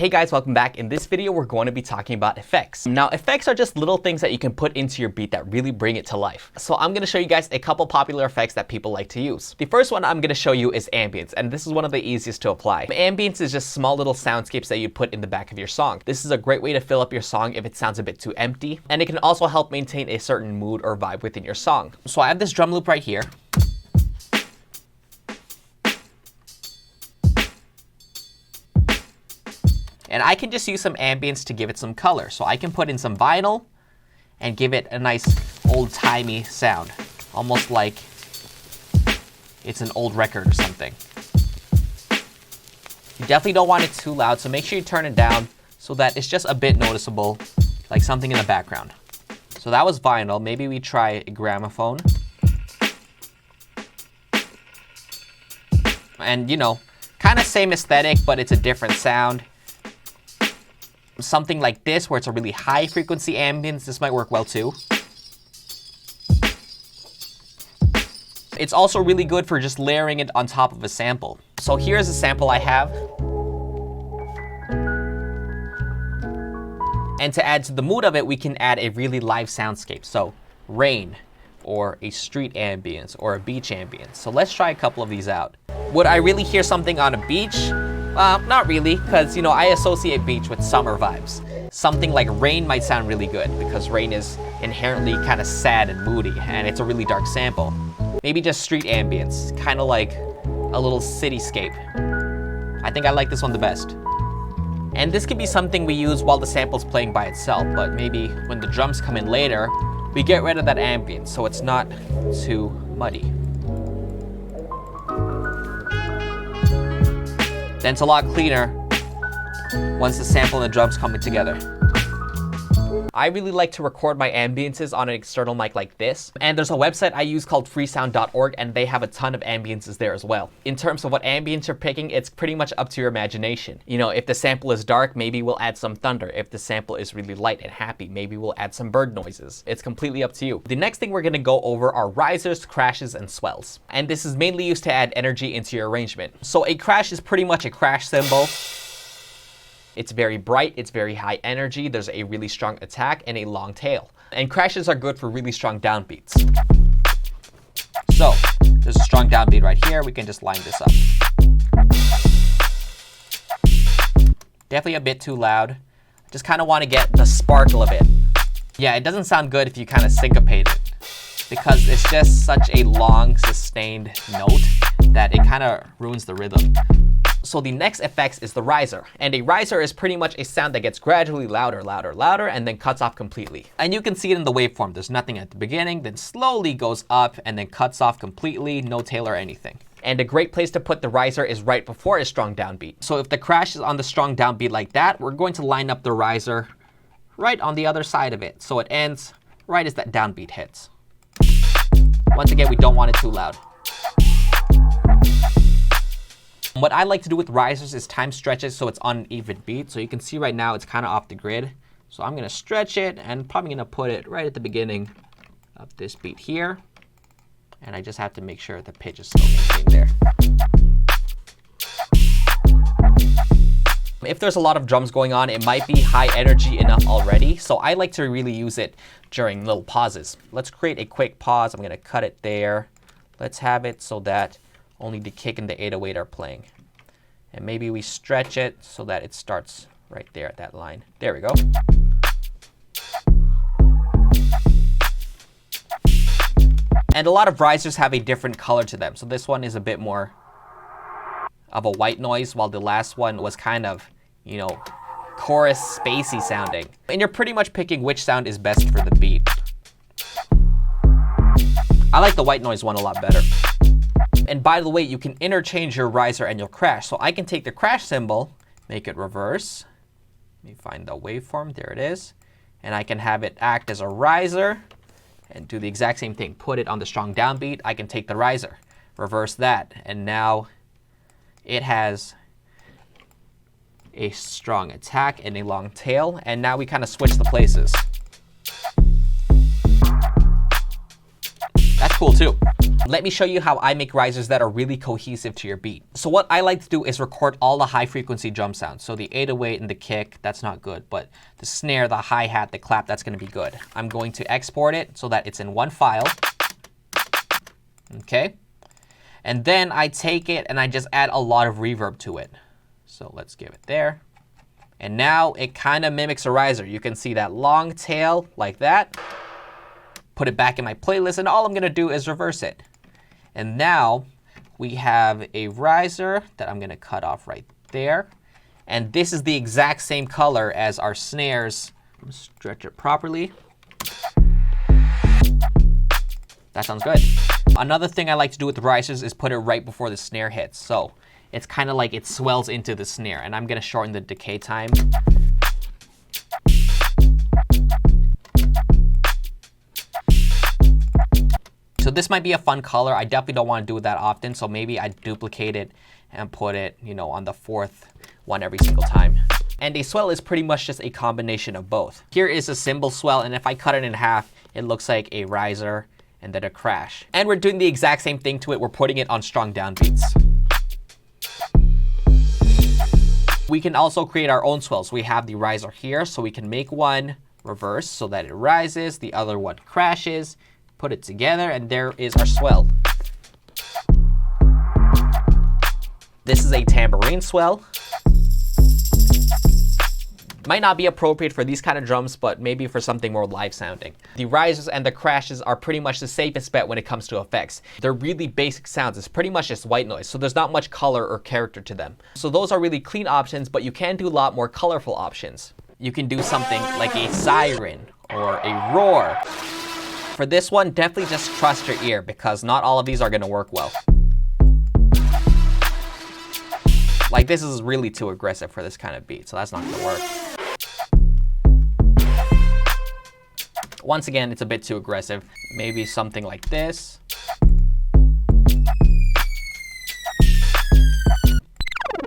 Hey guys, welcome back. In this video, we're going to be talking about effects. Now, effects are just little things that you can put into your beat that really bring it to life. So I'm going to show you guys a couple popular effects that people like to use. The first one I'm going to show you is ambience, and this is one of the easiest to apply. Ambience is just small little soundscapes that you put in the back of your song. This is a great way to fill up your song if it sounds a bit too empty, and it can also help maintain a certain mood or vibe within your song. So I have this drum loop right here. And I can just use some ambience to give it some color. So I can put in some vinyl and give it a nice old-timey sound. Almost like it's an old record or something. You definitely don't want it too loud, so make sure you turn it down so that it's just a bit noticeable, like something in the background. So that was vinyl. Maybe we try a gramophone. And, you know, kind of same aesthetic, but it's a different sound. Something like this, where it's a really high frequency ambience, this might work well too. It's also really good for just layering it on top of a sample. So here's a sample I have. And to add to the mood of it, we can add a really live soundscape. So rain, or a street ambience, or a beach ambience. So let's try a couple of these out. Would I really hear something on a beach? Not really, because, you know, I associate beach with summer vibes. Something like rain might sound really good, because rain is inherently kind of sad and moody, and it's a really dark sample. Maybe just street ambience, kind of like a little cityscape. I think I like this one the best. And this could be something we use while the sample's playing by itself, but maybe when the drums come in later, we get rid of that ambience, so it's not too muddy. Then it's a lot cleaner once the sample and the drums coming together. I really like to record my ambiences on an external mic like this. And there's a website I use called freesound.org, and they have a ton of ambiences there as well. In terms of what ambience you're picking, it's pretty much up to your imagination. You know, if the sample is dark, maybe we'll add some thunder. If the sample is really light and happy, maybe we'll add some bird noises. It's completely up to you. The next thing we're gonna go over are risers, crashes, and swells. And this is mainly used to add energy into your arrangement. So a crash is pretty much a crash cymbal. It's very bright, it's very high energy, there's a really strong attack and a long tail. And crashes are good for really strong downbeats. So, there's a strong downbeat right here, we can just line this up. Definitely a bit too loud. Just kind of want to get the sparkle of it. Yeah, it doesn't sound good if you kind of syncopate it, because it's just such a long, sustained note that it kind of ruins the rhythm. So the next effects is the riser. And a riser is pretty much a sound that gets gradually louder, louder, louder, and then cuts off completely. And you can see it in the waveform. There's nothing at the beginning, then slowly goes up, and then cuts off completely, no tail or anything. And a great place to put the riser is right before a strong downbeat. So if the crash is on the strong downbeat like that, we're going to line up the riser right on the other side of it, so it ends right as that downbeat hits. Once again, we don't want it too loud. What I like to do with risers is time stretches so it's on an even beat. So you can see right now it's kind of off the grid. So I'm going to stretch it and probably going to put it right at the beginning of this beat here. And I just have to make sure the pitch is still maintained there. If there's a lot of drums going on, it might be high energy enough already. So I like to really use it during little pauses. Let's create a quick pause. I'm going to cut it there. Let's have it so that only the kick and the 808 are playing. And maybe we stretch it so that it starts right there at that line. There we go. And a lot of risers have a different color to them. So this one is a bit more of a white noise, while the last one was kind of, you know, chorus spacey sounding. And you're pretty much picking which sound is best for the beat. I like the white noise one a lot better. And by the way, you can interchange your riser and your crash. So I can take the crash cymbal, make it reverse. Let me find the waveform. There it is. And I can have it act as a riser and do the exact same thing. Put it on the strong downbeat. I can take the riser, reverse that. And now it has a strong attack and a long tail. And now we kind of switch the places. That's cool too. Let me show you how I make risers that are really cohesive to your beat. So what I like to do is record all the high frequency drum sounds. So the 808 and the kick, that's not good, but the snare, the hi-hat, the clap, that's gonna be good. I'm going to export it so that it's in one file. Okay. And then I take it and I just add a lot of reverb to it. So let's give it there. And now it kind of mimics a riser. You can see that long tail like that. Put it back in my playlist, and all I'm gonna do is reverse it. And now we have a riser that I'm gonna cut off right there. And this is the exact same color as our snares. Stretch it properly. That sounds good. Another thing I like to do with the risers is put it right before the snare hits. So it's kind of like it swells into the snare, and I'm gonna shorten the decay time. So this might be a fun color. I definitely don't want to do it that often, so maybe I duplicate it and put it, on the fourth one every single time. And a swell is pretty much just a combination of both. Here is a cymbal swell, and if I cut it in half, it looks like a riser and then a crash. And we're doing the exact same thing to it. We're putting it on strong downbeats. We can also create our own swells. We have the riser here, so we can make one reverse so that it rises, the other one crashes, put it together, and there is our swell. This is a tambourine swell. Might not be appropriate for these kind of drums, but maybe for something more live sounding. The rises and the crashes are pretty much the safest bet when it comes to effects. They're really basic sounds. It's pretty much just white noise, so there's not much color or character to them. So those are really clean options, but you can do a lot more colorful options. You can do something like a siren or a roar. For this one, definitely just trust your ear, because not all of these are gonna work well. Like, this is really too aggressive for this kind of beat, so that's not gonna work. Once again, it's a bit too aggressive. Maybe something like this.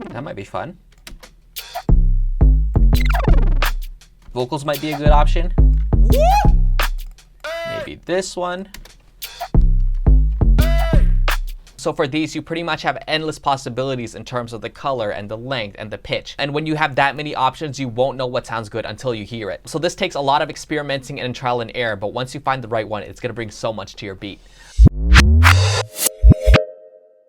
That might be fun. Vocals might be a good option. Maybe this one. So for these, you pretty much have endless possibilities in terms of the color and the length and the pitch. And when you have that many options, you won't know what sounds good until you hear it. So this takes a lot of experimenting and trial and error, but once you find the right one, it's gonna bring so much to your beat.